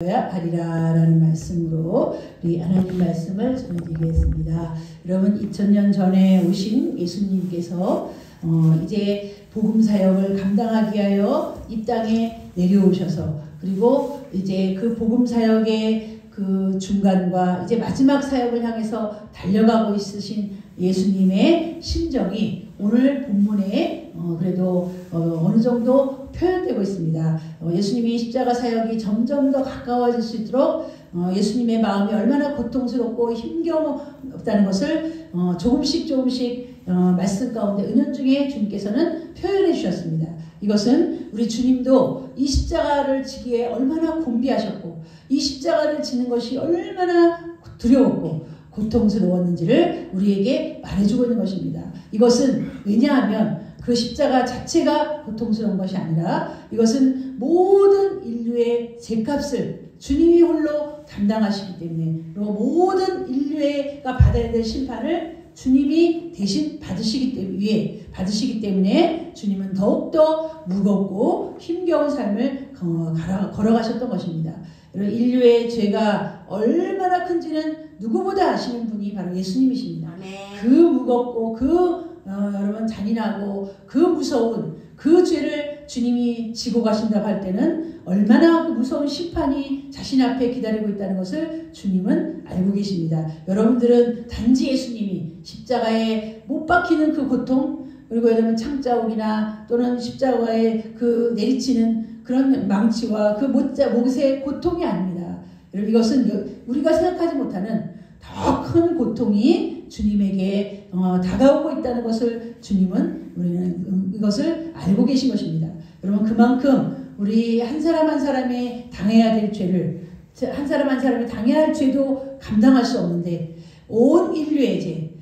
하리라 라는 말씀으로 우리 하나님 말씀을 전해드리겠습니다. 여러분 2000년 전에 오신 예수님께서 이제 복음 사역을 감당하기 위하여 이 땅에 내려오셔서 그리고 이제 그 복음 사역의 그 중간과 이제 마지막 사역을 향해서 달려가고 있으신 예수님의 심정이 오늘 본문에 그래도 어느 정도 표현되고 있습니다. 예수님이 십자가 사역이 점점 더 가까워질 수 있도록 예수님의 마음이 얼마나 고통스럽고 힘겨웠다는 것을 조금씩 말씀 가운데 은연중에 주님께서는 표현해 주셨습니다. 이것은 우리 주님도 이 십자가를 지기에 얼마나 곤비하셨고 이 십자가를 지는 것이 얼마나 두려웠고 고통스러웠는지를 우리에게 말해주고 있는 것입니다. 이것은 왜냐하면 그 십자가 자체가 고통스러운 것이 아니라 이것은 모든 인류의 죄값을 주님이 홀로 담당하시기 때문에 그리고 모든 인류가 받아야 될 심판을 주님이 대신 받으시기 때문에 주님은 더욱더 무겁고 힘겨운 삶을 걸어가셨던 것입니다. 인류의 죄가 얼마나 큰지는 누구보다 아시는 분이 바로 예수님이십니다. 그 무겁고 여러분 잔인하고 그 무서운 그 죄를 주님이 지고 가신다고 할 때는 얼마나 그 무서운 심판이 자신 앞에 기다리고 있다는 것을 주님은 알고 계십니다. 여러분들은 단지 예수님이 십자가에 못 박히는 그 고통 그리고 여러분 창자옥이나 또는 십자가에 그 내리치는 그런 망치와 그 못의 고통이 아닙니다. 여러분 이것은 우리가 생각하지 못하는 더 큰 고통이 주님에게 다가오고 있다는 것을 우리는 이것을 알고 계신 것입니다. 여러분 그만큼 우리 한 사람 한 사람이 당해야 될 죄를 한 사람 한 사람이 당해야 할 죄도 감당할 수 없는데 온 인류의 죄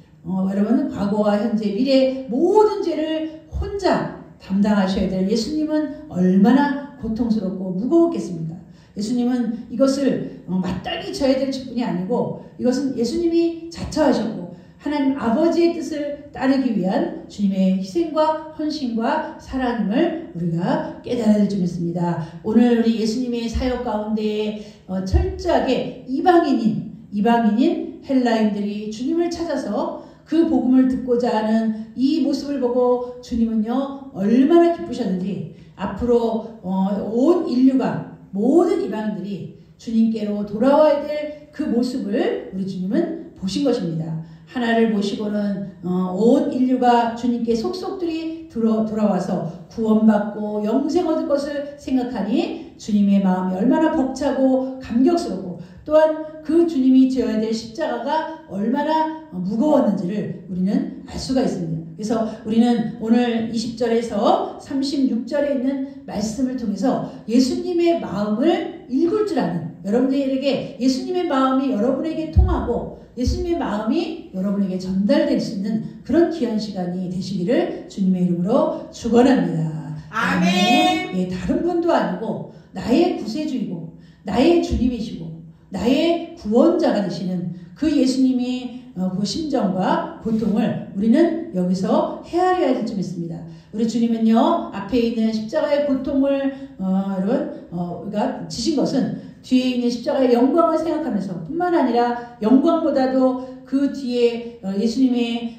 여러분 과거와 현재 미래 모든 죄를 혼자 담당하셔야 될 예수님은 얼마나 고통스럽고 무거웠겠습니까? 예수님은 이것을 마땅히 져야 될 뿐이 아니고 이것은 예수님이 자처하셨고 하나님 아버지의 뜻을 따르기 위한 주님의 희생과 헌신과 사랑임을 우리가 깨달아야 될 줄 믿습니다. 오늘 우리 예수님의 사역 가운데 철저하게 이방인인 헬라인들이 주님을 찾아서 그 복음을 듣고자 하는 이 모습을 보고 주님은요 얼마나 기쁘셨는지 앞으로 온 인류가 모든 이방인들이 주님께로 돌아와야 될 그 모습을 우리 주님은 보신 것입니다. 하나를 보시고는 온 인류가 주님께 속속들이 돌아와서 구원받고 영생 얻을 것을 생각하니 주님의 마음이 얼마나 벅차고 감격스럽고 또한 그 주님이 지어야 될 십자가가 얼마나 무거웠는지를 우리는 알 수가 있습니다. 그래서 우리는 오늘 20절에서 36절에 있는 말씀을 통해서 예수님의 마음을 읽을 줄 아는 여러분들에게 예수님의 마음이 여러분에게 통하고 예수님의 마음이 여러분에게 전달될 수 있는 그런 귀한 시간이 되시기를 주님의 이름으로 축원합니다. 아멘. 예, 다른 분도 아니고 나의 구세주이고 나의 주님이시고 나의 구원자가 되시는 그 예수님이 그 심정과 고통을 우리는 여기서 헤아려야 될 줄 믿습니다. 우리 주님은요 앞에 있는 십자가의 고통을 여러분 우리가 지신 것은 뒤에 있는 십자가의 영광을 생각하면서 뿐만 아니라 영광보다도 그 뒤에 예수님의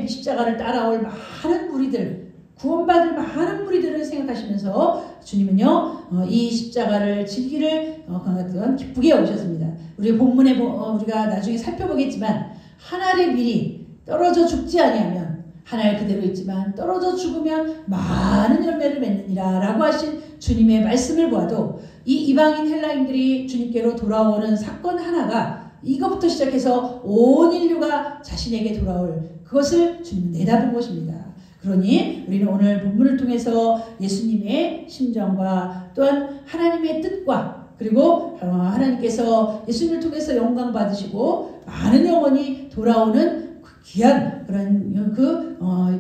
십자가를 따라올 많은 무리들 구원받을 많은 무리들을 생각하시면서 주님은요 이 십자가를 지기를 기쁘게 오셨습니다. 우리 본문에 우리가 나중에 살펴보겠지만 한 알의 밀이 떨어져 죽지 아니하면 한 알 그대로 있지만 떨어져 죽으면 많은 열매를 맺느니라 라고 하신 주님의 말씀을 보아도 이 이방인 헬라인들이 주님께로 돌아오는 사건 하나가 이것부터 시작해서 온 인류가 자신에게 돌아올 그것을 주님은 내다본 것입니다. 그러니 우리는 오늘 본문을 통해서 예수님의 심정과 또한 하나님의 뜻과 그리고 하나님께서 예수님을 통해서 영광 받으시고 많은 영혼이 돌아오는 귀한 그런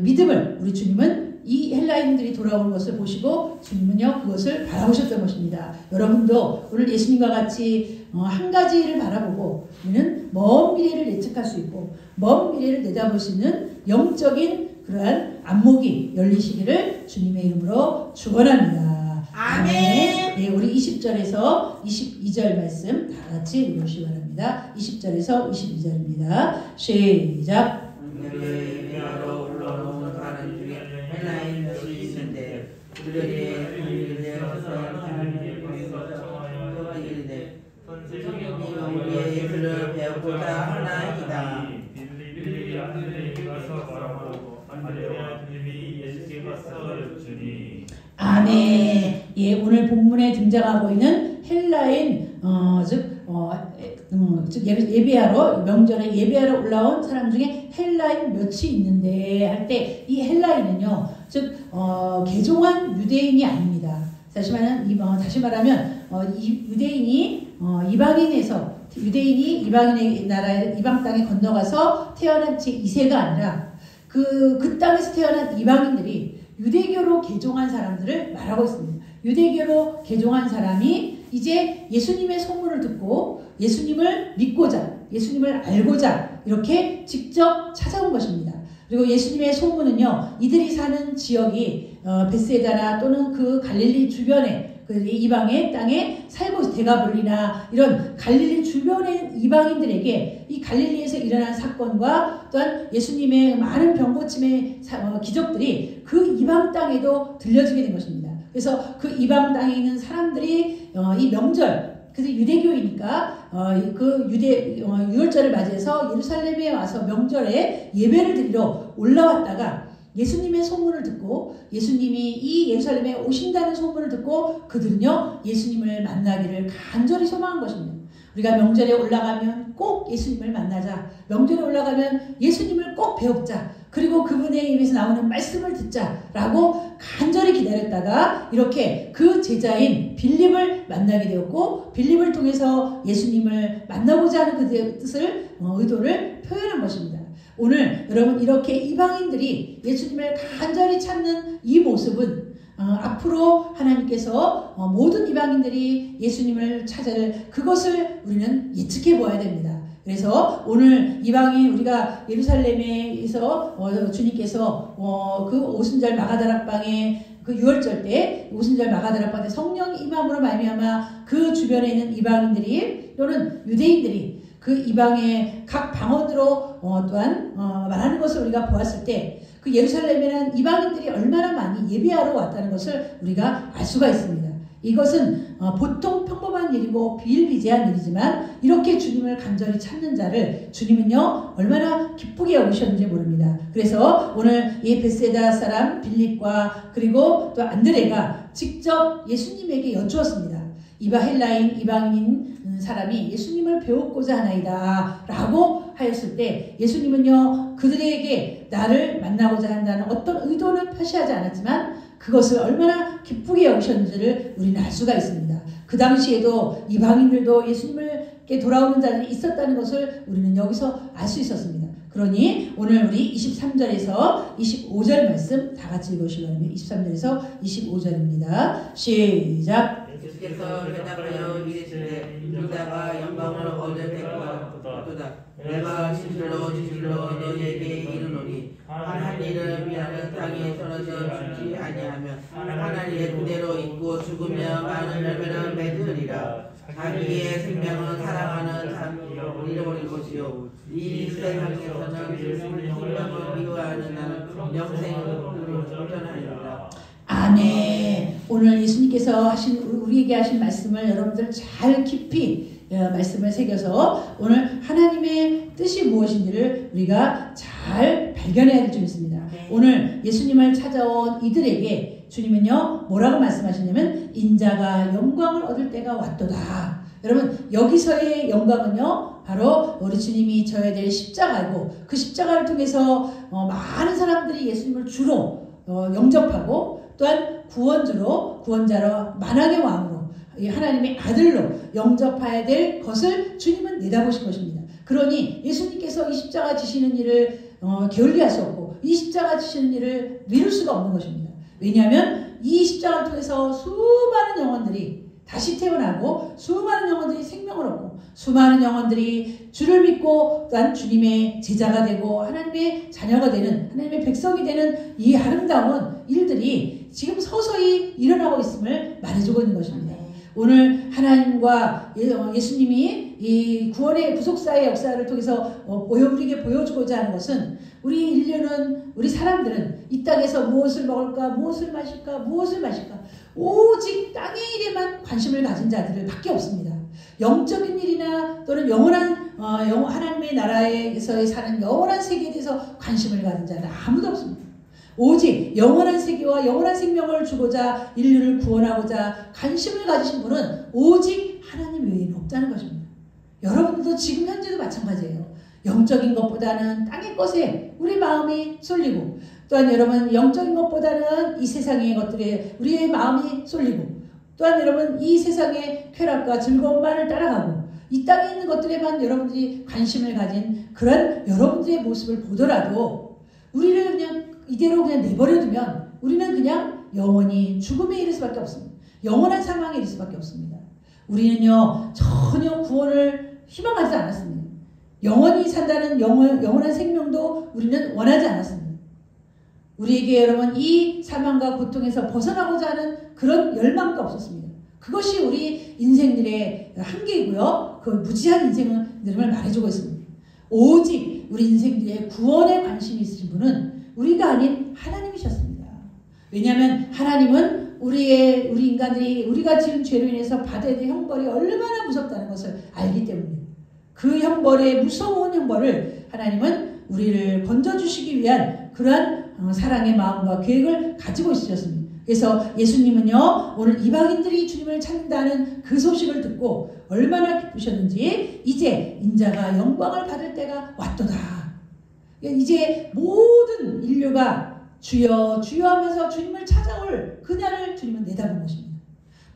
믿음을 우리 주님은 이 헬라인들이 돌아오는 것을 보시고 주님은요 그것을 바라보셨던 것입니다. 여러분도 오늘 예수님과 같이 한 가지를 바라보고 우리는 먼 미래를 예측할 수 있고 먼 미래를 내다볼 수 있는 영적인 그러한 안목이 열리시기를 주님의 이름으로 축원합니다. 아멘. 예, 우리 20절에서 22절 말씀 다 같이 읽으시기 바랍니다. 20절에서 22절입니다. 시작. 예배하러 올라오는 사람 중에 헬라인 몇이 있는데 그들의 이르되 선생님이 우리의 예수를 배우고자 하나이다. 빌립이 안드레에게 가서 말하고 안드레아님이 예수께 가서 여쭈니. 아멘. 예, 오늘 본문에 등장하고 있는 헬라인 즉 예배하러 명절에 예배하러 올라온 사람 중에 헬라인 몇이 있는데 할 때 이 헬라인은요, 즉 개종한 유대인이 아닙니다. 다시 말하면 이 유대인이 이방인에서 유대인이 이방인의 나라에 이방 땅에 건너가서 태어난 제 2세가 아니라 그 땅에서 태어난 이방인들이 유대교로 개종한 사람들을 말하고 있습니다. 유대교로 개종한 사람이 이제 예수님의 소문을 듣고 예수님을 믿고자, 예수님을 알고자 이렇게 직접 찾아온 것입니다. 그리고 예수님의 소문은요, 이들이 사는 지역이 벳세다나 또는 그 갈릴리 주변에 그 이방의 땅에 살고 데가볼리나 이런 갈릴리 주변의 이방인들에게 이 갈릴리에서 일어난 사건과 또한 예수님의 많은 병고침의 기적들이 그 이방 땅에도 들려지게 된 것입니다. 그래서 그 이방 땅에 있는 사람들이 이 명절, 그래서 유대교이니까 그 유월절을 맞이해서 예루살렘에 와서 명절에 예배를 드리러 올라왔다가 예수님의 소문을 듣고 예수님이 이 예루살렘에 오신다는 소문을 듣고 그들은요, 예수님을 만나기를 간절히 소망한 것입니다. 우리가 명절에 올라가면 꼭 예수님을 만나자. 명절에 올라가면 예수님을 꼭 배웁자. 그리고 그분의 입에서 나오는 말씀을 듣자라고 간절히 기다렸다가 이렇게 그 제자인 빌립을 만나게 되었고, 빌립을 통해서 예수님을 만나고자 하는 그 뜻을 의도를 표현한 것입니다. 오늘 여러분 이렇게 이방인들이 예수님을 간절히 찾는 이 모습은 앞으로 하나님께서 모든 이방인들이 예수님을 찾을 그것을 우리는 예측해 보아야 됩니다. 그래서 오늘 이방인 우리가 예루살렘에서 주님께서 그 오순절 마가다락방에 그 유월절 때 오순절 마가다락방 때 성령이 임함으로 말미암아 그 주변에 있는 이방인들이 또는 유대인들이 그 이방의 각 방언으로 또한 말하는 것을 우리가 보았을 때 그 예루살렘에는 이방인들이 얼마나 많이 예배하러 왔다는 것을 우리가 알 수가 있습니다. 이것은 보통 평범한 일이고 비일비재한 일이지만 이렇게 주님을 간절히 찾는 자를 주님은요 얼마나 기쁘게 여기셨는지 모릅니다. 그래서 오늘 이 벳세다 사람 빌립과 그리고 또 안드레가 직접 예수님에게 여쭈었습니다. 헬라인 이방인 사람이 예수님을 배우고자 하나이다 라고 하였을 때 예수님은요 그들에게 나를 만나고자 한다는 어떤 의도는 표시하지 않았지만 그것을 얼마나 기쁘게 여기셨는지를 우리는 알 수가 있습니다. 그 당시에도 이방인들도 예수님께 돌아오는 자들이 있었다는 것을 우리는 여기서 알 수 있었습니다. 그러니 오늘 우리 23절에서 25절 말씀 다 같이 읽으시기 바랍니다. 23절에서 25절입니다. 시작. 예수께서 대답하여 이르시되 유다가 영광을 얻을 때가 왔도다. 내가 진실로 너희에게 이르노니 하나님을 위하여 땅에 떨어져 죽지 아니하면 하나님의 그대로 있고 죽으며 많은 열매를 맺으리라. 자기의 생명을 사랑하는 자는 잃어버릴 것이요 이 세상에서는 생명을 미워하는 나는 영생으로 도전하리라. 아멘. 오늘 예수님께서 우리에게 하신 말씀을 여러분들 잘 깊이 말씀을 새겨서 오늘 하나님의 뜻이 무엇인지를 우리가 잘 발견해야 될 줄 믿습니다. 오늘 예수님을 찾아온 이들에게 주님은요 뭐라고 말씀하시냐면 인자가 영광을 얻을 때가 왔도다. 여러분 여기서의 영광은요 바로 우리 주님이 져야 될 십자가이고 그 십자가를 통해서 많은 사람들이 예수님을 주로 영접하고 또한 구원자로 만왕의 왕으로 하나님의 아들로 영접해야 될 것을 주님은 내다보신 것입니다. 그러니 예수님께서 이 십자가 지시는 일을 게을리할 수 없고 이 십자가 지시는 일을 미룰 수가 없는 것입니다. 왜냐하면 이 십자가를 통해서 수많은 영혼들이 다시 태어나고 수많은 영혼들이 생명을 얻고 수많은 영혼들이 주를 믿고 또한 주님의 제자가 되고 하나님의 자녀가 되는 하나님의 백성이 되는 이 아름다운 일들이 지금 서서히 일어나고 있음을 말해주고 있는 것입니다. 오늘 하나님과 예수님이 이 구원의 구속사의 역사를 통해서 우리에게 보여주고자 하는 것은 우리 인류는, 우리 사람들은 이 땅에서 무엇을 먹을까, 무엇을 마실까, 무엇을 마실까, 오직 땅의 일에만 관심을 가진 자들을 밖에 없습니다. 영적인 일이나 또는 영원한 하나님의 나라에서 사는 영원한 세계에 대해서 관심을 가진 자는 아무도 없습니다. 오직 영원한 세계와 영원한 생명을 주고자 인류를 구원하고자 관심을 가지신 분은 오직 하나님 외에는 없다는 것입니다. 여러분들도 지금 현재도 마찬가지예요. 영적인 것보다는 땅의 것에 우리 마음이 쏠리고, 또한 여러분 영적인 것보다는 이 세상의 것들에 우리의 마음이 쏠리고, 또한 여러분 이 세상의 쾌락과 즐거움만을 따라가고 이 땅에 있는 것들에만 여러분들이 관심을 가진 그런 여러분들의 모습을 보더라도 우리를 그냥 이대로 그냥 내버려두면 우리는 그냥 영원히 죽음에 이를 수밖에 없습니다. 영원한 사망에 이를 수밖에 없습니다. 우리는요 전혀 구원을 희망하지 않았습니다. 영원히 산다는 영원한 생명도 우리는 원하지 않았습니다. 우리에게 여러분 이 사망과 고통에서 벗어나고자 하는 그런 열망도 없었습니다. 그것이 우리 인생들의 한계이고요. 그 무지한 인생을 말해주고 있습니다. 오직 우리 인생들의 구원에 관심이 있으신 분은 우리가 아닌 하나님이셨습니다. 왜냐하면 하나님은 우리 인간들이 우리가 지은 죄로 인해서 받아야 될 형벌이 얼마나 무섭다는 것을 알기 때문입니다. 그 형벌의 무서운 형벌을 하나님은 우리를 건져주시기 위한 그러한 사랑의 마음과 계획을 가지고 있으셨습니다. 그래서 예수님은요 오늘 이방인들이 주님을 찾는다는 그 소식을 듣고 얼마나 기쁘셨는지 이제 인자가 영광을 받을 때가 왔도다. 이제 모든 인류가 주여 주여 하면서 주님을 찾아올 그날을 주님은 내다본 것입니다.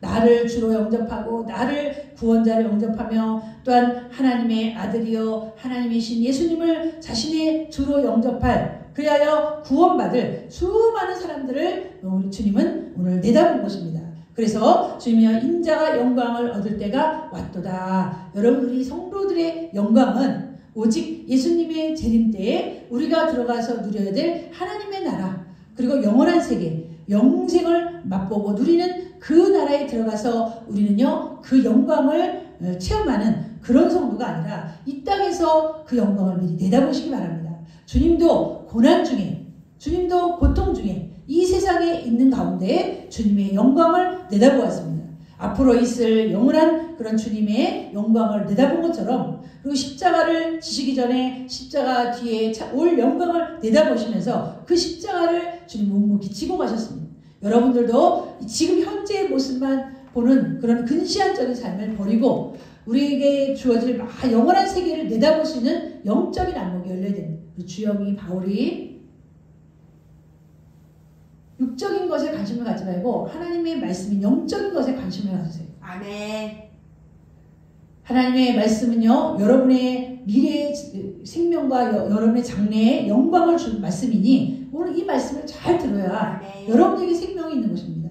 나를 주로 영접하고 나를 구원자로 영접하며 또한 하나님의 아들이요 하나님이신 예수님을 자신의 주로 영접할 그리하여 구원받을 수많은 사람들을 우리 주님은 오늘 내다본 것입니다. 그래서 주님이여 인자가 영광을 얻을 때가 왔도다. 여러분 우리 성도들의 영광은 오직 예수님의 재림 때에 우리가 들어가서 누려야 될 하나님의 나라 그리고 영원한 세계 영생을 맛보고 누리는 그 나라에 들어가서 우리는요 그 영광을 체험하는 그런 성도가 아니라 이 땅에서 그 영광을 미리 내다보시기 바랍니다. 주님도 고난 중에 주님도 고통 중에 이 세상에 있는 가운데 주님의 영광을 내다보았습니다. 앞으로 있을 영원한 그런 주님의 영광을 내다본 것처럼 그리고 십자가를 지시기 전에 십자가 뒤에 올 영광을 내다보시면서 그 십자가를 주님 묵묵히 지고 가셨습니다. 여러분들도 지금 현재의 모습만 보는 그런 근시안적인 삶을 버리고 우리에게 주어질 영원한 세계를 내다볼 수 있는 영적인 안목이 열려야 됩니다. 주영이 바울이 육적인 것에 관심을 갖지 말고 하나님의 말씀인 영적인 것에 관심을 가지세요. 아멘. 하나님의 말씀은요 여러분의 미래의 생명과 여러분의 장래에 영광을 줄 말씀이니 오늘 이 말씀을 잘 들어야 아멘. 여러분에게 생명이 있는 것입니다.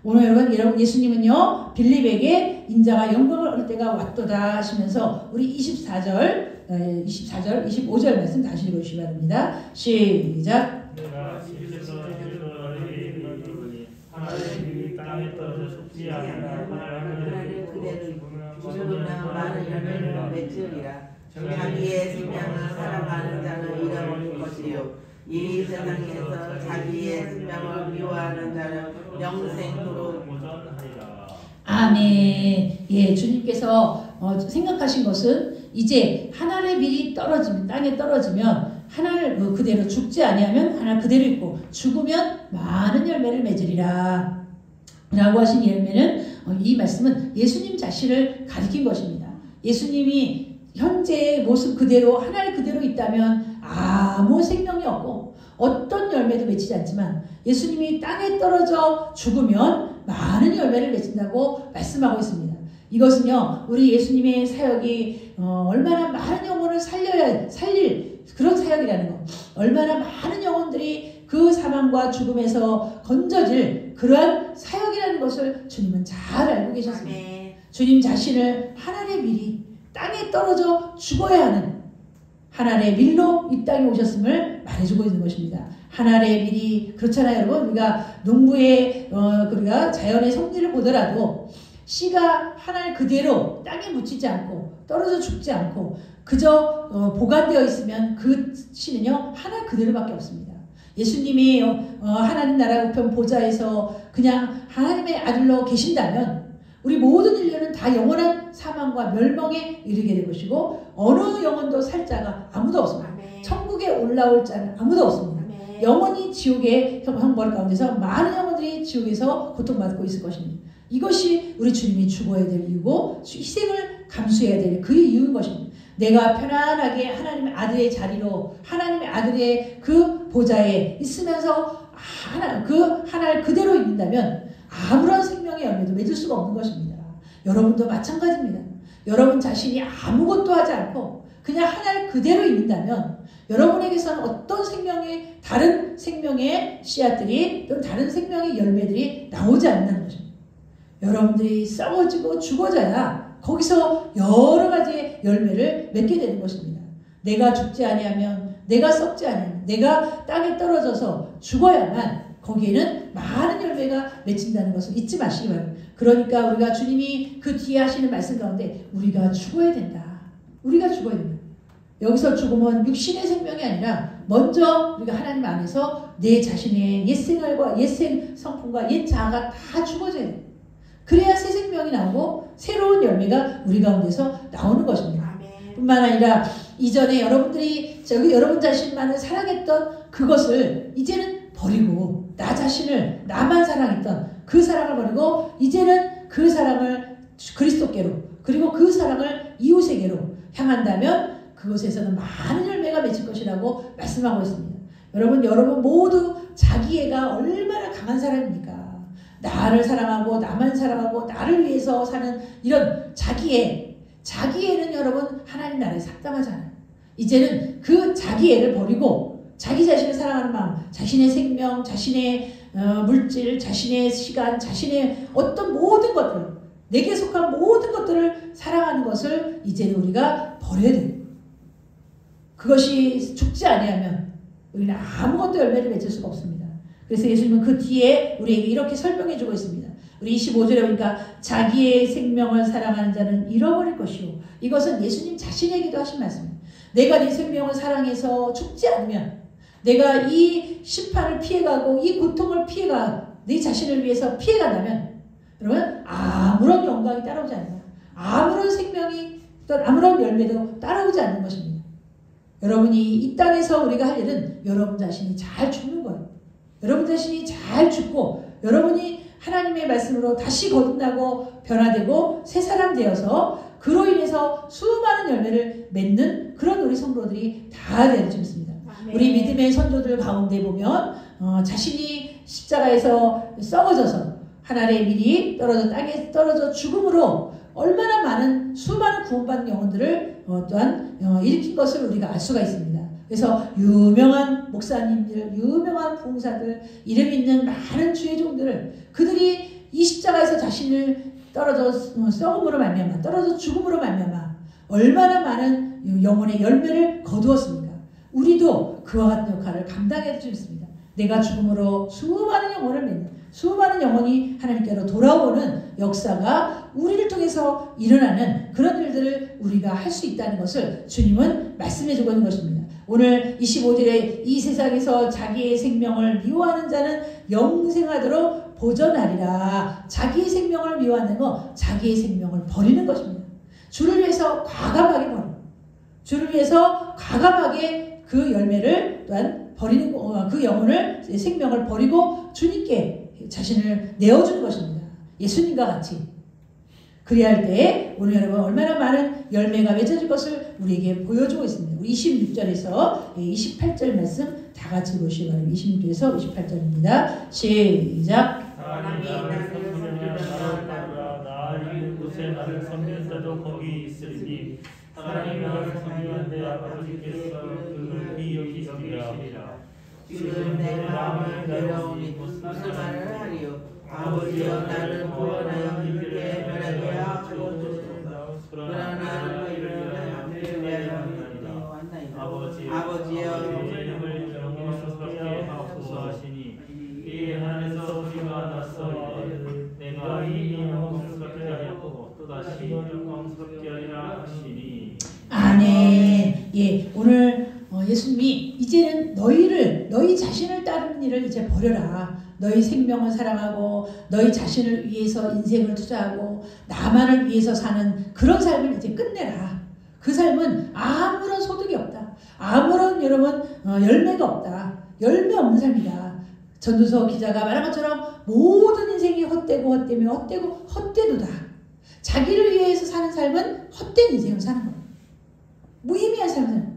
오늘 여러분 예수님은요 빌립에게 인자가 영광을 얻을 때가 왔도다 하시면서 우리 24절 25절 말씀 다시 읽어주시기 바랍니다. 시작. 내가 집에서 이르노니 하나님이 땅에 떨어져 죽지 않으나 하나님 그대를 죽으면 많은 열매를 맺으리라. 자기의 생명을 살아가는 자는 잃어버릴 것이요 이 세상에서 자기의 생명을 미워하는 자는 영생으로 보전하리라. 아멘. 예, 주님께서 생각하신 것은 이제 하나를 미리 떨어지면 땅에 떨어지면 하나를 그대로 죽지 아니하면 하나 그대로 있고 죽으면 많은 열매를 맺으리라 라고 하신 열매는 이 말씀은 예수님 자신을 가리킨 것입니다. 예수님이 현재의 모습 그대로 하나를 그대로 있다면 아무 생명이 없고 어떤 열매도 맺히지 않지만 예수님이 땅에 떨어져 죽으면 많은 열매를 맺힌다고 말씀하고 있습니다. 이것은요 우리 예수님의 사역이 얼마나 많은 영혼을 살릴 그런 사역이라는 것, 얼마나 많은 영혼들이 그 사망과 죽음에서 건져질 그러한 사역이라는 것을 주님은 잘 알고 계셨습니다. 주님 자신을 하늘에 미리 땅에 떨어져 죽어야 하는 하나님의 밀로 이 땅에 오셨음을 말해주고 있는 것입니다. 하나님의 밀이 그렇잖아요, 여러분. 우리가 농부의 우리가 자연의 섭리를 보더라도 씨가 하늘 그대로 땅에 묻히지 않고 떨어져 죽지 않고 그저 보관되어 있으면 그 씨는요 하늘 그대로밖에 없습니다. 예수님이 하나님 나라 우편 보좌에서 그냥 하나님의 아들로 계신다면 우리 모든 인류는 다 영원한 사망과 멸망에 이르게 될 것이고 어느 영혼도 살 자가 아무도 없습니다. 아멘. 천국에 올라올 자는 아무도 없습니다. 아멘. 영원히 지옥의 형벌 가운데서 많은 영혼들이 지옥에서 고통받고 있을 것입니다. 이것이 우리 주님이 죽어야 될 이유고 희생을 감수해야 될 그 이유인 것입니다. 내가 편안하게 하나님의 아들의 자리로 하나님의 아들의 그 보좌에 있으면서 하나를 그대로 있는다면 아무런 생명의 열매도 맺을 수가 없는 것입니다. 여러분도 마찬가지입니다. 여러분 자신이 아무것도 하지 않고 그냥 하나를 그대로 있는다면 여러분에게서는 어떤 생명의 다른 생명의 씨앗들이 또는 다른 생명의 열매들이 나오지 않는 것입니다. 여러분들이 썩어지고 죽어져야 거기서 여러 가지의 열매를 맺게 되는 것입니다. 내가 죽지 아니하면 내가 썩지 아니하면 내가 땅에 떨어져서 죽어야만 거기에는 많은 열매가 맺힌다는 것을 잊지 마시기 바랍니다. 그러니까 우리가 주님이 그 뒤에 하시는 말씀 가운데 우리가 죽어야 된다. 우리가 죽어야 된다. 여기서 죽으면 육신의 생명이 아니라 먼저 우리가 하나님 안에서 내 자신의 옛 생활과 옛 성품과 옛 자아가 다 죽어져야 돼. 그래야 새 생명이 나오고 새로운 열매가 우리 가운데서 나오는 것입니다. 아멘. 뿐만 아니라 이전에 여러분들이 여러분 자신만을 사랑했던 그것을 이제는 버리고 나 자신을 나만 사랑했던 그 사랑을 버리고 이제는 그 사랑을 그리스도께로 그리고 그 사랑을 이웃에게로 향한다면 그곳에서는 많은 열매가 맺힐 것이라고 말씀하고 있습니다. 여러분 모두 자기애가 얼마나 강한 사람입니까? 나를 사랑하고 나만 사랑하고 나를 위해서 사는 이런 자기애는 여러분 하나님 나라에 합당하지 않아요. 이제는 그 자기애를 버리고 자기 자신을 사랑하는 마음, 자신의 생명, 자신의 물질, 자신의 시간, 자신의 어떤 모든 것들, 내게 속한 모든 것들을 사랑하는 것을 이제는 우리가 버려야 돼요. 그것이 죽지 아니하면 우리는 아무것도 열매를 맺을 수가 없습니다. 그래서 예수님은 그 뒤에 우리에게 이렇게 설명해 주고 있습니다. 우리 25절에 보니까 자기의 생명을 사랑하는 자는 잃어버릴 것이요. 이것은 예수님 자신에게도 하신 말씀입니다. 내가 네 생명을 사랑해서 죽지 않으면 내가 이 심판을 피해가고 이 고통을 피해가 네 자신을 위해서 피해간다면 여러분 아무런 영광이 따라오지 않는다. 아무런 생명이 또 아무런 열매도 따라오지 않는 것입니다. 여러분이 이 땅에서 우리가 할 일은 여러분 자신이 잘 죽는 거예요. 여러분 자신이 잘 죽고 여러분이 하나님의 말씀으로 다시 거듭나고 변화되고 새 사람 되어서 그로 인해서 수많은 열매를 맺는 그런 우리 성도들이 다 되는 줄입니다. 우리 믿음의 선조들 가운데 보면 자신이 십자가에서 썩어져서 하나님의 밀이 떨어져 땅에 떨어져 죽음으로 얼마나 많은 수많은 구원받는 영혼들을 또한 일으킨 것을 우리가 알 수가 있습니다. 그래서 유명한 목사님들, 유명한 부흥사들, 이름 있는 많은 주의 종들, 그들이 이 십자가에서 자신을 떨어져 썩음으로 말미암아, 떨어져 죽음으로 말미암아 얼마나 많은 영혼의 열매를 거두었습니까? 우리도 그와 같은 역할을 감당해야 할 수 있습니다. 내가 죽음으로 수많은 영혼을 맺는, 수많은 영혼이 하나님께로 돌아오는 역사가 우리를 통해서 일어나는 그런 일들을 우리가 할 수 있다는 것을 주님은 말씀해주고 있는 것입니다. 오늘 25절에 이 세상에서 자기의 생명을 미워하는 자는 영생하도록 보전하리라. 자기의 생명을 미워하는 거, 자기의 생명을 버리는 것입니다. 주를 위해서 과감하게 버리고, 주를 위해서 과감하게 그 열매를 또한 버리는 그 영혼을 생명을 버리고 주님께 자신을 내어주는 것입니다. 예수님과 같이. 그래야 할 때에 오늘 여러분 얼마나 많은 열매가 맺어질 것을 우리에게 보여주고 있습니다. 우리 26절에서 28절 말씀 다 같이 보시기 바랍니다. 26절에서 28절입니다. 시작. 하나님이 나를 섬기면 나 있는 곳에 나를 섬기는 자도 거기 있으리니 하나님이 나를 섬기면 내 아버지께서 그를 여기시리라. 지금 내 마음을 괴로우니 무슨 말을 하리요. 아버지여 나를 구원하여 이들의 변하게 하옵소서. 그러나 나를 이르려 함께 위하여 왔나이다. 영광스럽게 하리라 하시니. 아멘. 예, 오늘 예수님이 이제는 너희 자신을 따르는 일을 이제 버려라. 너희 생명을 사랑하고 너희 자신을 위해서 인생을 투자하고 나만을 위해서 사는 그런 삶을 이제 끝내라. 그 삶은 아무런 소득이 없다. 아무런 여러분 열매가 없다. 열매 없는 삶이다. 전도서 기자가 말한 것처럼 모든 인생이 헛되며 헛되도다. 자기를 위해서 사는 삶은 헛된 인생을 사는 거예요. 무의미한 삶은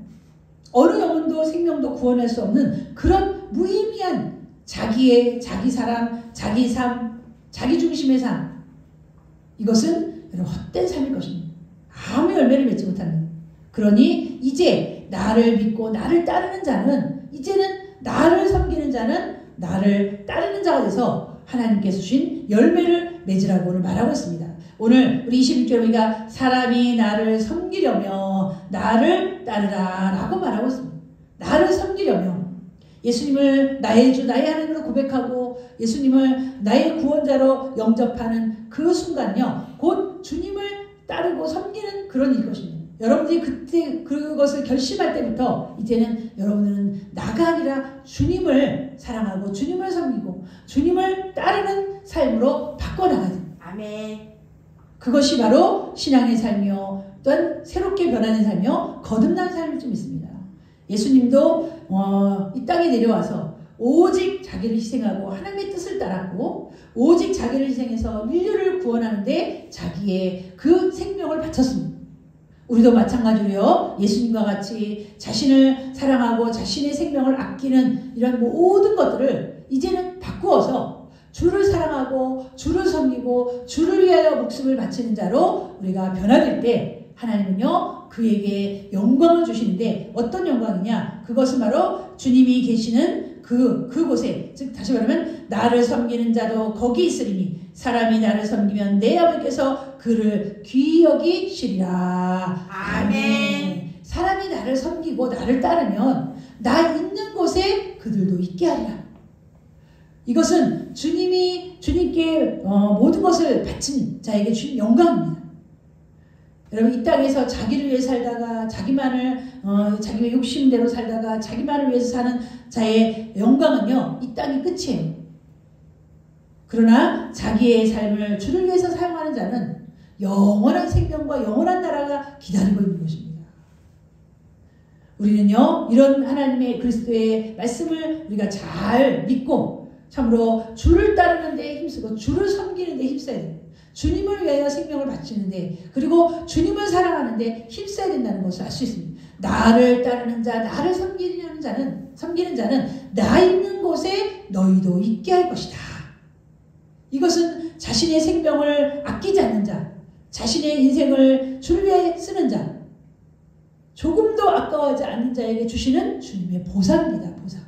어느 영혼도 생명도 구원할 수 없는 그런 무의미한 자기 사람, 자기 삶, 자기 중심의 삶. 이것은 여러분 헛된 삶일 것입니다. 아무 열매를 맺지 못하는. 그러니 이제 나를 믿고 나를 따르는 자는 이제는 나를 섬기는 자는 나를 따르는 자가 돼서 하나님께서 주신 열매를 맺으라고 오늘 말하고 있습니다. 오늘 우리 21절 우리가 사람이 나를 섬기려며 나를 따르라 라고 말하고 있습니다. 나를 섬기려며 예수님을 나의 주 나의 하나님으로 고백하고 예수님을 나의 구원자로 영접하는 그 순간요 곧 주님을 따르고 섬기는 그런 일 것입니다. 여러분들이 그때 그것을 결심할 때부터 이제는 여러분들은 나가 아니라 주님을 사랑하고 주님을 섬기고 주님을 따르는 삶으로 바꿔나가야 됩니다. 아멘. 그것이 바로 신앙의 삶이요 또한 새롭게 변하는 삶이요 거듭난 삶일 좀 있습니다. 예수님도 이 땅에 내려와서 오직 자기를 희생하고 하나님의 뜻을 따랐고 오직 자기를 희생해서 인류를 구원하는데 자기의 그 생명을 바쳤습니다. 우리도 마찬가지로요 예수님과 같이 자신을 사랑하고 자신의 생명을 아끼는 이런 모든 것들을 이제는 바꾸어서 주를 사랑하고 주를 섬기고 주를 위하여 목숨을 바치는 자로 우리가 변화될 때 하나님은요 그에게 영광을 주시는데 어떤 영광이냐 그것은 바로 주님이 계시는 그곳에 즉 다시 말하면 나를 섬기는 자도 거기 있으리니 사람이 나를 섬기면 내 아버지께서 그를 귀히 여기시리라. 아멘. 사람이 나를 섬기고 나를 따르면 나 있는 곳에 그들도 있게 하리라. 이것은 주님께 모든 것을 바친 자에게 주신 영광입니다. 여러분 이 땅에서 자기를 위해 살다가 자기의 욕심대로 살다가 자기만을 위해서 사는 자의 영광은요 이 땅이 끝이에요. 그러나 자기의 삶을 주를 위해서 사용하는 자는 영원한 생명과 영원한 나라가 기다리고 있는 것입니다. 우리는요 이런 하나님의 그리스도의 말씀을 우리가 잘 믿고 참으로 주를 따르는 데 힘쓰고 주를 섬기는 데 힘써야 돼요. 주님을 위하여 생명을 바치는데 그리고 주님을 사랑하는 데 힘써야 된다는 것을 알 수 있습니다. 나를 따르는 자, 나를 섬기는 자는 나 있는 곳에 너희도 있게 할 것이다. 이것은 자신의 생명을 아끼지 않는 자, 자신의 인생을 주를 위해 쓰는 자, 조금도 아까워하지 않는 자에게 주시는 주님의 보상입니다. 보상.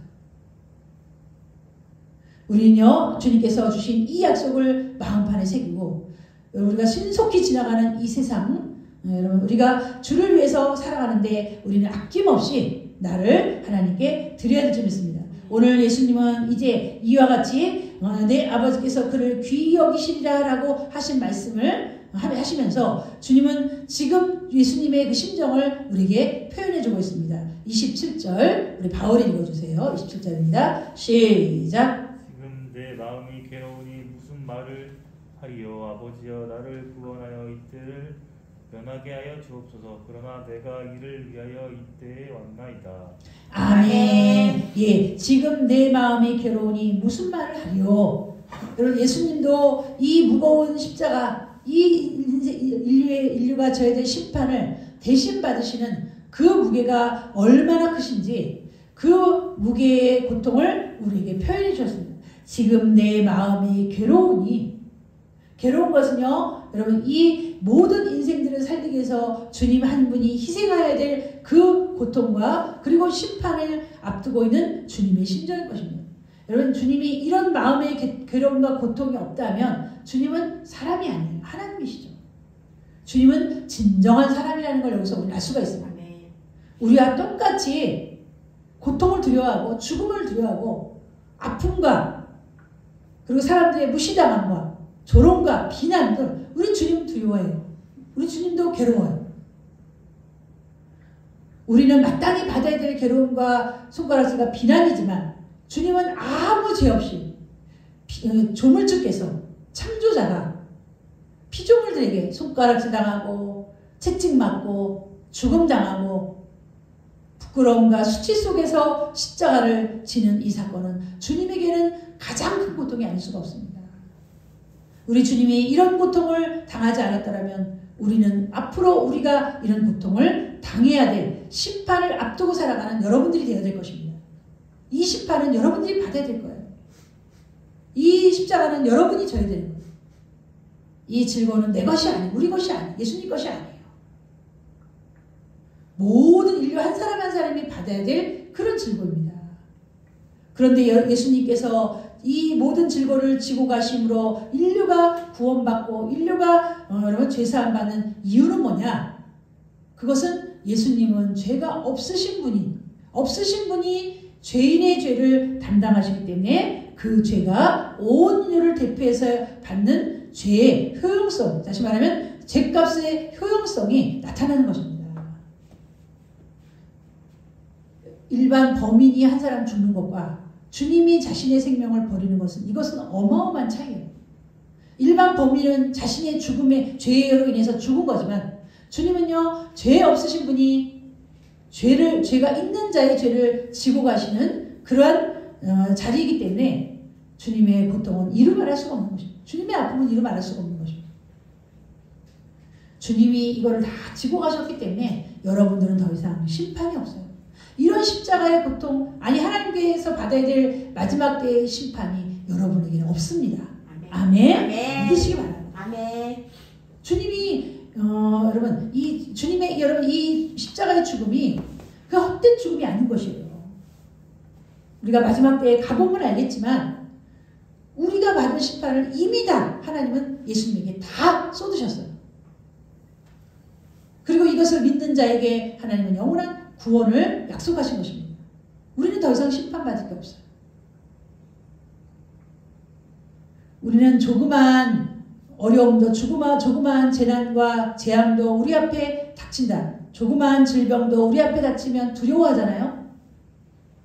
우리는요 주님께서 주신 이 약속을 마음판에 새기고 우리가 신속히 지나가는 이 세상 여러분 우리가 주를 위해서 살아가는데 우리는 아낌없이 나를 하나님께 드려야 될 줄 믿습니다. 오늘 예수님은 이제 이와 같이 내 아버지께서 그를 귀히 여기시리라 라고 하신 말씀을 하시면서 주님은 지금 예수님의 그 심정을 우리에게 표현해 주고 있습니다. 27절 우리 바울이 읽어주세요. 27절입니다. 시작. 지금 내 마음이 괴로우니 무슨 말을 하리요. 아버지여 나를 구원하여 이때를 면하게 하여 주옵소서. 그러나 내가 이를 위하여 이때에 왔나이다. 아멘. 예, 지금 내 마음이 괴로우니 무슨 말을 하리요. 여러분 예수님도 이 무거운 십자가 이 인류가 져야 될 심판을 대신 받으시는 그 무게가 얼마나 크신지 그 무게의 고통을 우리에게 표현해 주셨습니다. 지금 내 마음이 괴로우니 괴로운 것은요 여러분 이 모든 인생들을 살리기 위해서 주님 한 분이 희생해야 될 그 고통과 그리고 심판을 앞두고 있는 주님의 심정일 것입니다. 여러분 주님이 이런 마음의 괴로움과 고통이 없다면 주님은 사람이 아니에요. 하나님이시죠. 주님은 진정한 사람이라는 걸 여기서 우리는 알 수가 있습니다. 우리와 똑같이 고통을 두려워하고 죽음을 두려워하고 아픔과 그리고 사람들의 무시당함과 조롱과 비난들 우리 주님 두려워해요. 우리 주님도 괴로워요. 우리는 마땅히 받아야 될 괴로움과 손가락질과 비난이지만 주님은 아무 죄 없이 조물주께서 창조자가 피조물들에게 손가락질 당하고 채찍맞고 죽음당하고 부끄러움과 수치 속에서 십자가를 지는 이 사건은 주님에게는 가장 큰 고통이 아닐 수가 없습니다. 우리 주님이 이런 고통을 당하지 않았더라면 우리는 앞으로 우리가 이런 고통을 당해야 될 심판을 앞두고 살아가는 여러분들이 되어야 될 것입니다. 이 심판은 여러분들이 받아야 될 거예요. 이 십자가는 여러분이 져야 되는 거예요. 이 즐거움은 내 것이 아니에요. 우리 것이 아니에요. 예수님 것이 아니에요. 모든 인류 한 사람 한 사람이 받아야 될 그런 즐거움입니다. 그런데 예수님께서 이 모든 즐거움을 지고 가심으로 인류가 구원받고 인류가 여러분 죄사함 받는 이유는 뭐냐? 그것은 예수님은 죄가 없으신 분이 죄인의 죄를 담당하시기 때문에 그 죄가 온 인류를 대표해서 받는 죄의 효용성, 다시 말하면 죄값의 효용성이 나타나는 것입니다. 일반 범인이 한 사람 죽는 것과 주님이 자신의 생명을 버리는 것은 이것은 어마어마한 차이예요. 일반 범인은 자신의 죽음의 죄로 인해서 죽은 거지만 주님은요, 죄 없으신 분이 죄가 있는 자의 죄를 지고 가시는 그러한 자리이기 때문에 주님의 고통은 이루 말할 수가 없는 것입니다. 주님의 아픔은 이루 말할 수가 없는 것입니다. 주님이 이거를 다 지고 가셨기 때문에 여러분들은 더 이상 심판이 없어요. 이런 십자가의 고통, 아니 하나님께서 받아야 될 마지막 때의 심판이 여러분에게는 없습니다. 아멘. 믿으시기 바랍니다. 아멘. 주님이 여러분 이 십자가의 죽음이 그 헛된 죽음이 아닌 것이에요. 우리가 마지막 때에 가보면 알겠지만 우리가 받은 심판을 이미 다 하나님은 예수님에게 다 쏟으셨어요. 그리고 이것을 믿는 자에게 하나님은 영원한 구원을 약속하신 것입니다. 우리는 더 이상 심판받을 게 없어요. 우리는 조그만 어려움도 조그만 재난과 재앙도 우리 앞에 닥친다. 조그만 질병도 우리 앞에 닥치면 두려워하잖아요.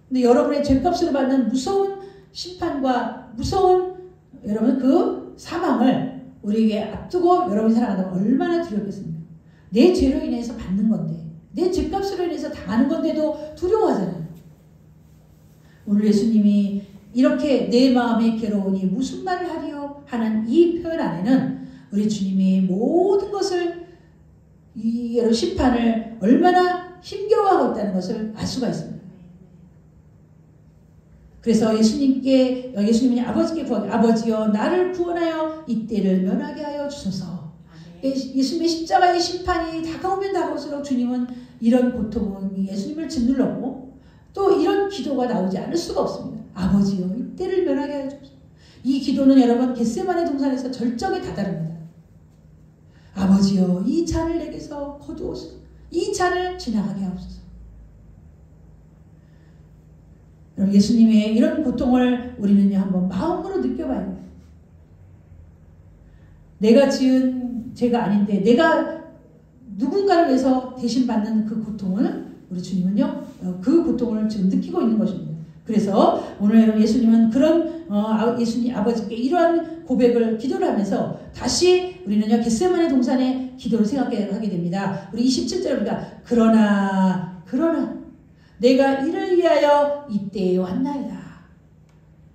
근데 여러분의 죄값으로 받는 무서운 심판과 무서운 여러분 그 사망을 우리에게 앞두고 여러분이 살아간다면 얼마나 두렵겠습니까? 내 죄로 인해서 받는 건데 내 죄값으로 인해서 당하는 건데도 두려워하잖아요. 오늘 예수님이 이렇게 내 마음에 괴로우니 무슨 말을 하리요 하는 이 표현 안에는 우리 주님이 모든 것을 이 심판을 얼마나 힘겨워하고 있다는 것을 알 수가 있습니다. 그래서 예수님이 아버지께 구하기 아버지여 나를 구원하여 이때를 면하게 하여 주소서. 예수님의 십자가의 심판이 다가오면 다가올수록 주님은 이런 고통은 예수님을 짓눌렀고 또 이런 기도가 나오지 않을 수가 없습니다. 아버지여 이때를 면하게 하여 주소서. 이 기도는 여러분 겟세마네 동산에서 절정에 다다릅니다. 아버지여 이 잔을 내게서 거두어서 이 잔을 지나가게 하옵소서. 여러분 예수님의 이런 고통을 우리는 한번 마음으로 느껴봐야 돼요. 내가 지은 죄가 아닌데 내가 누군가를 위해서 대신 받는 그 고통을 우리 주님은요 그 고통을 지금 느끼고 있는 것입니다. 그래서 오늘 여러분 예수님은 그런 예수님 아버지께 이러한 고백을 기도를 하면서 다시 우리는요 겟세마네 동산의 기도를 생각하게 됩니다. 우리 27절입니다. 그러나 내가 이를 위하여 이때에 왔나이다.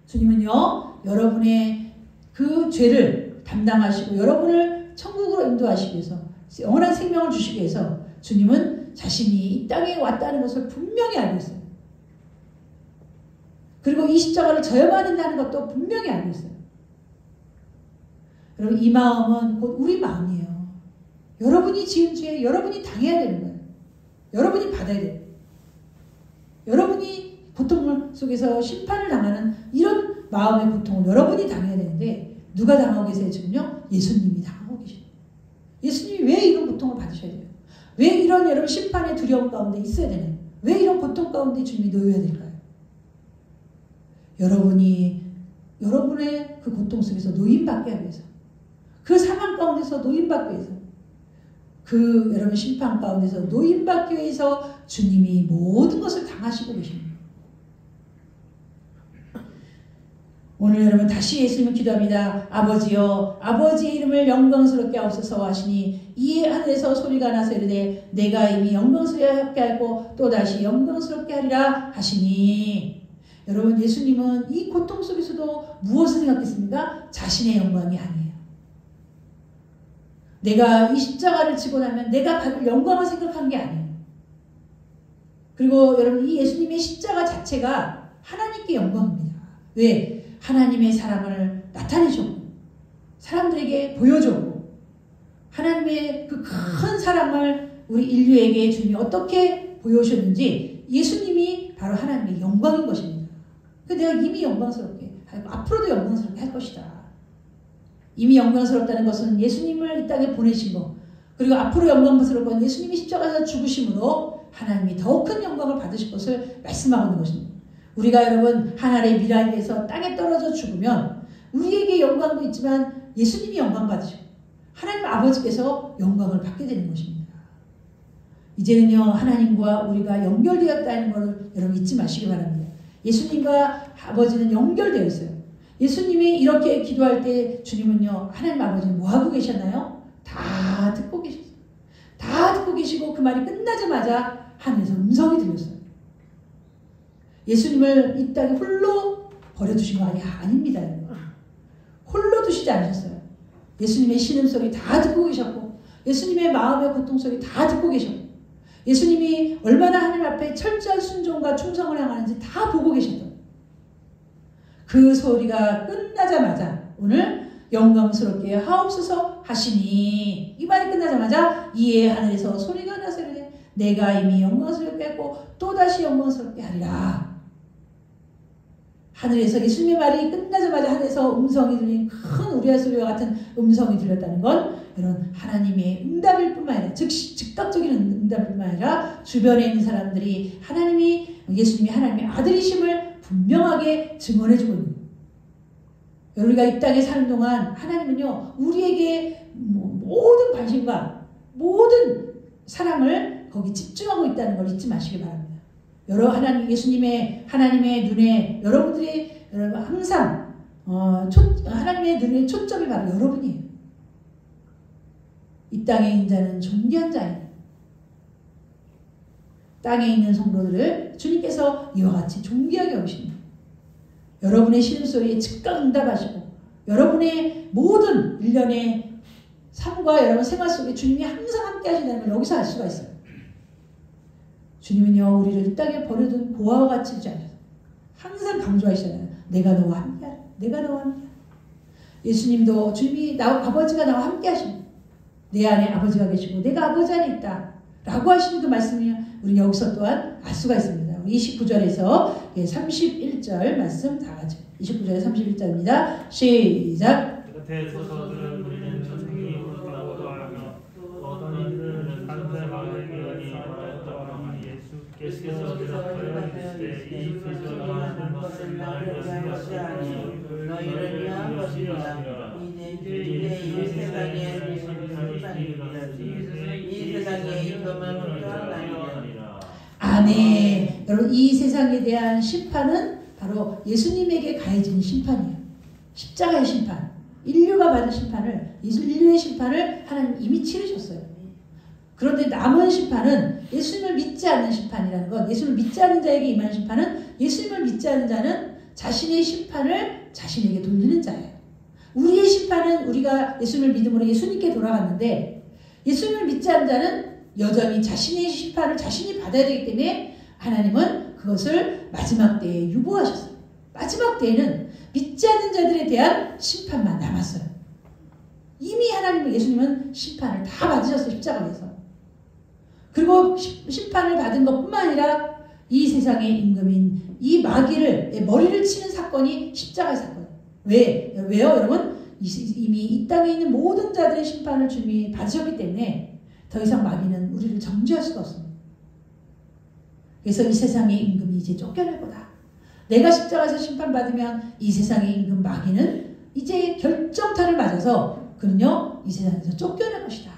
주님은요 여러분의 그 죄를 담당하시고 여러분을 천국으로 인도하시기 위해서 영원한 생명을 주시기 위해서 주님은 자신이 이 땅에 왔다는 것을 분명히 알고 있어요. 그리고 이 십자가를 져야만 한다는 것도 분명히 알고 있어요. 여러분 이 마음은 곧 우리 마음이에요. 여러분이 지은 죄 여러분이 당해야 되는 거예요. 여러분이 받아야 돼요. 여러분이 고통 속에서 심판을 당하는 이런 마음의 고통을 여러분이 당해야 되는데 누가 당하고 계세요 지금요? 예수님이 당하고 계십니다. 예수님이 왜 이런 고통을 받으셔야 돼요? 왜 이런 여러분 심판의 두려움 가운데 있어야 되나요? 왜 이런 고통 가운데 주님이 놓여야 될까요? 여러분의 그 고통 속에서 노임받게 하기 위해서 그 사망 가운데서 노임받기 위해서 그 여러분 심판 가운데서 노임받기 위해서 주님이 모든 것을 당하시고 계십니다. 오늘 여러분 다시 예수님을 기도합니다. 아버지여, 아버지의 이름을 영광스럽게 하옵소서 하시니 이에 하늘에서 소리가 나서 이르되 내가 이미 영광스럽게 하고 또다시 영광스럽게 하리라 하시니. 여러분 예수님은 이 고통 속에서도 무엇을 생각했습니까? 자신의 영광이 아니에요. 내가 이 십자가를 지고 나면 내가 받을 영광을 생각한 게 아니에요. 그리고 여러분 이 예수님의 십자가 자체가 하나님께 영광입니다. 왜? 하나님의 사랑을 나타내셨고 사람들에게 보여줬고 하나님의 그 큰 사랑을 우리 인류에게 주님이 어떻게 보여주셨는지 예수님이 바로 하나님의 영광인 것입니다. 내가 이미 영광스럽게 하고 앞으로도 영광스럽게 할 것이다. 이미 영광스럽다는 것은 예수님을 이 땅에 보내신 것, 그리고 앞으로 영광스러운 건 예수님이 십자가에서 죽으심으로 하나님이 더 큰 영광을 받으실 것을 말씀하고 있는 것입니다. 우리가 여러분 하늘의 미랄에서 땅에 떨어져 죽으면 우리에게 영광도 있지만 예수님이 영광 받으시고 하나님 아버지께서 영광을 받게 되는 것입니다. 이제는요 하나님과 우리가 연결되었다는 것을 여러분 잊지 마시기 바랍니다. 예수님과 아버지는 연결되어 있어요. 예수님이 이렇게 기도할 때 주님은요 하나님 아버지는 뭐하고 계셨나요? 다 듣고 계셨어요. 다 듣고 계시고 그 말이 끝나자마자 하늘에서 음성이 들렸어요. 예수님을 이 땅에 홀로 버려두신 거 아닙니다. 홀로 두시지 않으셨어요. 예수님의 신음소리 다 듣고 계셨고 예수님의 마음의 고통소리 다 듣고 계셨고 예수님이 얼마나 하나님 앞에 철저한 순종과 충성을 향하는지 다 보고 계셨던 그 소리가 끝나자마자 오늘 영광스럽게 하옵소서 하시니 이 말이 끝나자마자 이에 하늘에서 소리가 나서 이르되 내가 이미 영광스럽게 했고 또다시 영광스럽게 하리라. 하늘에서 예수님의 말이 끝나자마자 하늘에서 음성이 들린 큰 우리의 소리와 같은 음성이 들렸다는 건 이런 하나님의 응답일 뿐만 아니라 즉각적인 응답일 뿐만 아니라 주변에 있는 사람들이 예수님이 하나님의 아들이심을 분명하게 증언해주고 있는 거예요. 우리가 이 땅에 사는 동안 하나님은요 우리에게 모든 관심과 모든 사랑을 거기 집중하고 있다는 걸 잊지 마시기 바랍니다. 예수님의 하나님의 눈에 여러분들이 항상 하나님의 눈의 초점이 바로 여러분이에요. 이 땅에 있는 자는 존귀한 자예요. 땅에 있는 성도들을 주님께서 이와 같이 존귀하게 여기십니다. 여러분의 신음소리에 즉각 응답하시고 여러분의 모든 일련의 삶과 여러분 생활 속에 주님이 항상 함께 하신다는 걸 여기서 알 수가 있어요. 주님은요 우리를 이 땅에 버려둔 고아와 같이 두지 않으셔서 항상 강조하시잖아요. 내가 너와 함께하라. 내가 너와 함께하라. 예수님도 주님이 아버지가 나와 함께 하십니다. 내 안에 아버지가 계시고 내가 아버지 안에 있다 라고 하시는 그 말씀을 우리는 여기서 또한 알 수가 있습니다. 29절에서 31절 말씀 다 같이 29절에 31절입니다. 시작. 곁에 서서들은 우리는 전생이 오르라고도 하며 어떤 이들은 산세 마을에게 말했더니 예수께서 대답하여 이르시되 이 표적을 것은 나를 위한 것이 아니요 너희를 위한 것이라. 이제 이 세상에 임금을 쫓아나니라. 아멘. 여러분 이 세상에 대한 심판은 바로 예수님에게 가해진 심판이에요. 십자가의 심판. 인류가 받은 심판을 인류의 심판을 하나님 이미 치르셨어요. 그런데 남은 심판은 예수님을 믿지 않는 심판이라는 것. 예수님을 믿지 않는 자에게 임하는 심판은 예수님을 믿지 않는 자는 자신의 심판을 자신에게 돌리는 자예요. 우리의 심판은 우리가 예수님을 믿음으로 예수님께 돌아갔는데 예수님을 믿지 않는 자는 여전히 자신의 심판을 자신이 받아야 되기 때문에 하나님은 그것을 마지막 때에 유보하셨어요. 마지막 때에는 믿지 않는 자들에 대한 심판만 남았어요. 이미 하나님은 예수님은 심판을 다 받으셨어요. 십자가에서. 그리고 심판을 받은 것뿐만 아니라 이 세상의 임금인 이 마귀를 머리를 치는 사건이 십자가의 사건. 왜요 여러분? 이미 이 땅에 있는 모든 자들의 심판을 주님이 받으셨기 때문에 더 이상 마귀는 우리를 정죄할 수가 없습니다. 그래서 이 세상의 임금이 이제 쫓겨날 거다. 내가 십자가에서 심판받으면 이 세상의 임금 마귀는 이제 결정타를 맞아서 그는요 이 세상에서 쫓겨날 것이다.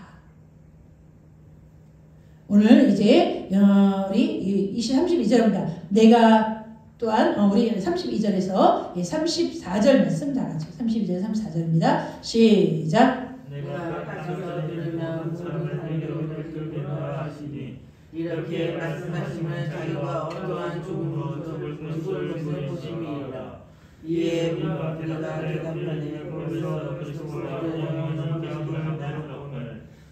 오늘 이제 우리 32절입니다. 내가 또한 우리 32절에서 34절 말씀 다 같이 32절 34절입니다. 시작. 내가 가서 들으면 하시니 이렇게 말씀하시면 자기가 어떠한 죽음으로 죽을 것을 보심이라. 이에 우리가 대답하니 벌써 그리스도를 영원히 계시는다.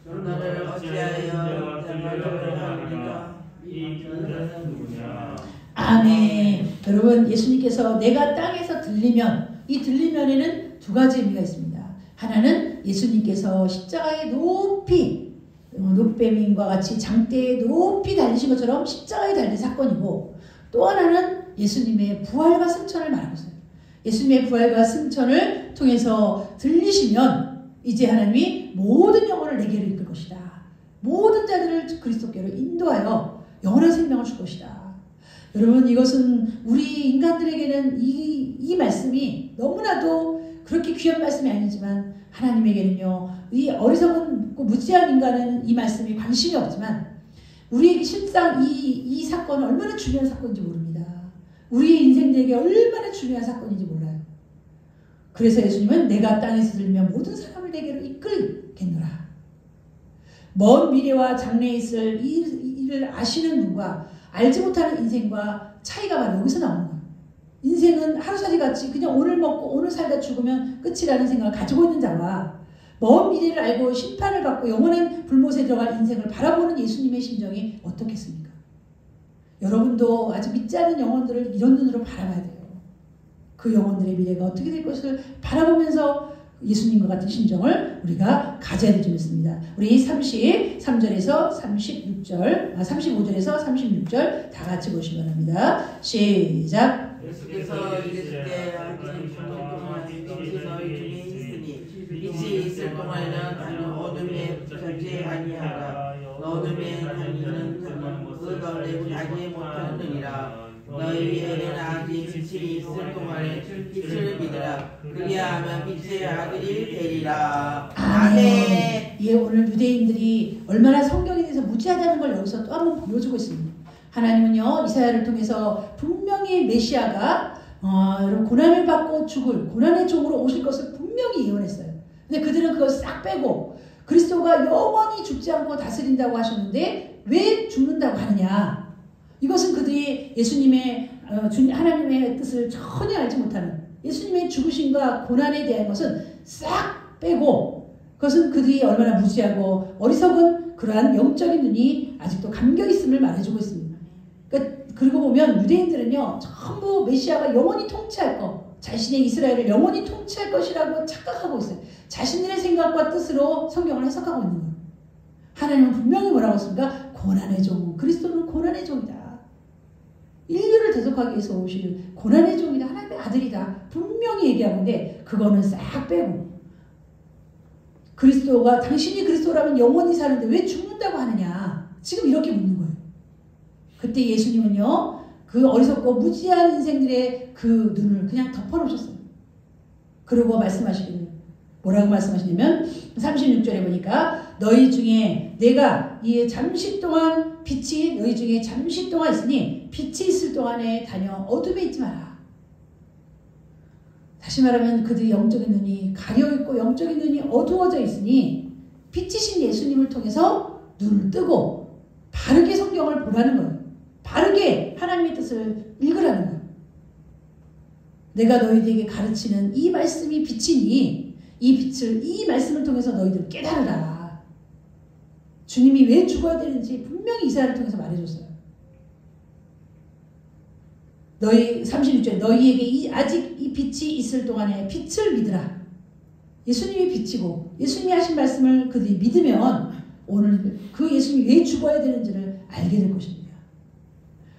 너를 어찌하여 대답하니까 이 그는 누구냐. 아멘. 여러분, 예수님께서 내가 땅에서 들리면, 이 들리면에는 두 가지 의미가 있습니다. 하나는 예수님께서 십자가에 높이 높배민과 같이 장대에 높이 달리신 것처럼 십자가에 달린 사건이고, 또 하나는 예수님의 부활과 승천을 말하고 있어요. 예수님의 부활과 승천을 통해서 들리시면 이제 하나님이 모든 영혼을 내게로 이끌 것이다. 모든 자들을 그리스도께로 인도하여 영원한 생명을 줄 것이다. 여러분, 이것은 우리 인간들에게는 이 말씀이 너무나도 그렇게 귀한 말씀이 아니지만 하나님에게는요, 이 어리석은 무지한 인간은 이 말씀이 관심이 없지만 우리에게 실상 이 사건은 얼마나 중요한 사건인지 모릅니다. 우리의 인생들에게 얼마나 중요한 사건인지 몰라요. 그래서 예수님은 내가 땅에서 들리면 모든 사람을 내게로 이끌겠노라. 먼 미래와 장래에 있을 일을 아시는 분과 알지 못하는 인생과 차이가 바로 여기서 나오는 거예요. 인생은 하루살이 같이 그냥 오늘 먹고 오늘 살다 죽으면 끝이라는 생각을 가지고 있는 자와 먼 미래를 알고 심판을 받고 영원한 불못에 들어갈 인생을 바라보는 예수님의 심정이 어떻겠습니까? 여러분도 아직 믿지 않는 영혼들을 이런 눈으로 바라봐야 돼요. 그 영혼들의 미래가 어떻게 될 것을 바라보면서 예수님과 같은 심정을 우리가 가져야 될 줄 믿습니다. 우리 33절에서 35절에서 36절 다 같이 보시기 바랍니다. 시작. 예수께서 이르실 때 아직 동안 빛이 너희 중에 있으니 빛이 있을 동안에는 다른 어둠에 붙지 아니하라. 어둠에 다니는 자는 그 가운데 자기 못하느니라. 너희에게는 아직 빛이 있을 동안에 빛을 믿으라. 그리하면 빛의 아들이 되리라. 아멘. 예, 오늘 유대인들이 얼마나 성경에 대해서 무지하다는 걸 여기서 또 한번 보여주고 있습니다. 하나님은요, 이사야를 통해서 분명히 메시아가 여러분 고난을 받고 죽을 고난의 종으로 오실 것을 분명히 예언했어요. 근데 그들은 그걸 싹 빼고 그리스도가 영원히 죽지 않고 다스린다고 하셨는데 왜 죽는다고 하느냐? 이것은 그들이 예수님의 하나님의 뜻을 전혀 알지 못하는 예수님의 죽으심과 고난에 대한 것은 싹 빼고 그것은 그들이 얼마나 무지하고 어리석은 그러한 영적인 눈이 아직도 감겨 있음을 말해주고 있습니다. 그리고 보면 유대인들은요, 전부 메시아가 영원히 통치할 것, 자신의 이스라엘을 영원히 통치할 것이라고 착각하고 있어요. 자신들의 생각과 뜻으로 성경을 해석하고 있는 거예요. 하나님은 분명히 뭐라고 했습니까? 고난의 종, 그리스도는 고난의 종이다. 인류를 대속하기 위해서 오시는 고난의 종이다. 하나님의 아들이다. 분명히 얘기하는데 그거는 싹 빼고 그리스도가 당신이 그리스도라면 영원히 사는데 왜 죽는다고 하느냐. 지금 이렇게 묻는 거예요. 그때 예수님은요. 그 어리석고 무지한 인생들의 그 눈을 그냥 덮어놓으셨어요. 그러고 말씀하시기를 뭐라고 말씀하시냐면 36절에 보니까 너희 중에 내가 이 잠시 동안 빛이 너희 중에 잠시 동안 있으니 빛이 있을 동안에 다녀 어둠에 있지 마라. 다시 말하면 그들의 영적인 눈이 가려있고 영적인 눈이 어두워져 있으니 빛이신 예수님을 통해서 눈을 뜨고 바르게 성경을 보라는 거예요. 바르게 하나님의 뜻을 읽으라는 거예요. 내가 너희들에게 가르치는 이 말씀이 빛이니 이 말씀을 통해서 너희들 깨달으라. 주님이 왜 죽어야 되는지 분명히 이사야를 통해서 말해줬어요. 너희 36절에 너희에게 아직 이 빛이 있을 동안에 빛을 믿으라. 예수님이 빛이고 예수님이 하신 말씀을 그들이 믿으면 오늘 그 예수님이 왜 죽어야 되는지를 알게 될 것입니다.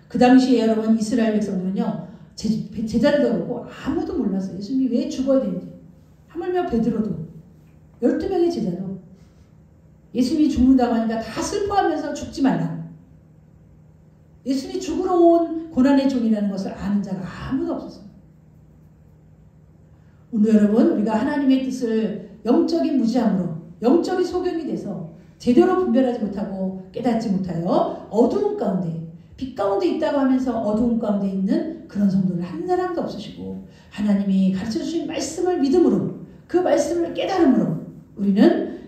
그 당시에 여러분 이스라엘 백성들은요 제자들도 그렇고 아무도 몰랐어요. 예수님이 왜 죽어야 되는지. 하물며 베드로도 12명의 제자도 예수님이 죽는다고 하니까 다 슬퍼하면서 죽지 말라. 예수님이 죽으러 온 고난의 종이라는 것을 아는 자가 아무도 없었어요. 오늘 여러분 우리가 하나님의 뜻을 영적인 무지함으로 영적인 소경이 돼서 제대로 분별하지 못하고 깨닫지 못하여 어두운 가운데 빛 가운데 있다고 하면서 어두운 가운데 있는 그런 성도를 한 사람도 없으시고 하나님이 가르쳐주신 말씀을 믿음으로 그 말씀을 깨달음으로 우리는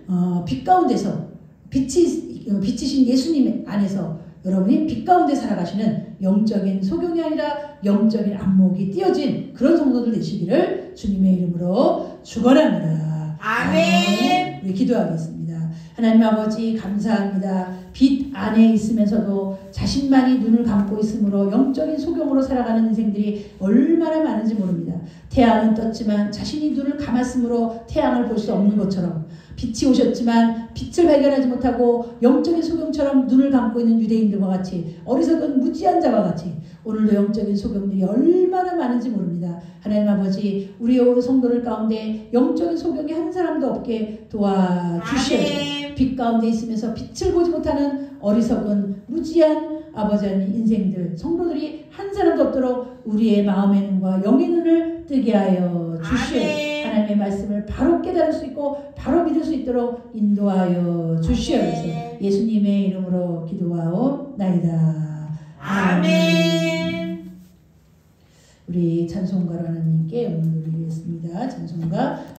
빛 가운데서 빛이신 예수님 안에서 여러분이 빛 가운데 살아가시는 영적인 소경이 아니라 영적인 안목이 띄어진 그런 성도들 되시기를 주님의 이름으로 축원합니다. 아멘. 우리 기도하겠습니다. 하나님 아버지 감사합니다. 빛 안에 있으면서도 자신만이 눈을 감고 있으므로 영적인 소경으로 살아가는 인생들이 얼마나 많은지 모릅니다. 태양은 떴지만 자신이 눈을 감았으므로 태양을 볼 수 없는 것처럼 빛이 오셨지만 빛을 발견하지 못하고 영적인 소경처럼 눈을 감고 있는 유대인들과 같이 어리석은 무지한 자와 같이 오늘도 영적인 소경들이 얼마나 많은지 모릅니다. 하나님 아버지 우리의 성도들 가운데 영적인 소경이 한 사람도 없게 도와주시옵소서. 빛 가운데 있으면서 빛을 보지 못하는 어리석은 무지한 아버지 하나님 인생들 성도들이 한 사람도 없도록 우리의 마음의 눈과 영의 눈을 뜨게 하여 주시옵소서. 하나님의 말씀을 바로 깨달을 수 있고 바로 믿을 수 있도록 인도하여 주시옵소서. 예수님의 이름으로 기도하옵나이다. 아멘. 우리 찬송가로 하나님께 영광을 드리겠습니다. 찬송가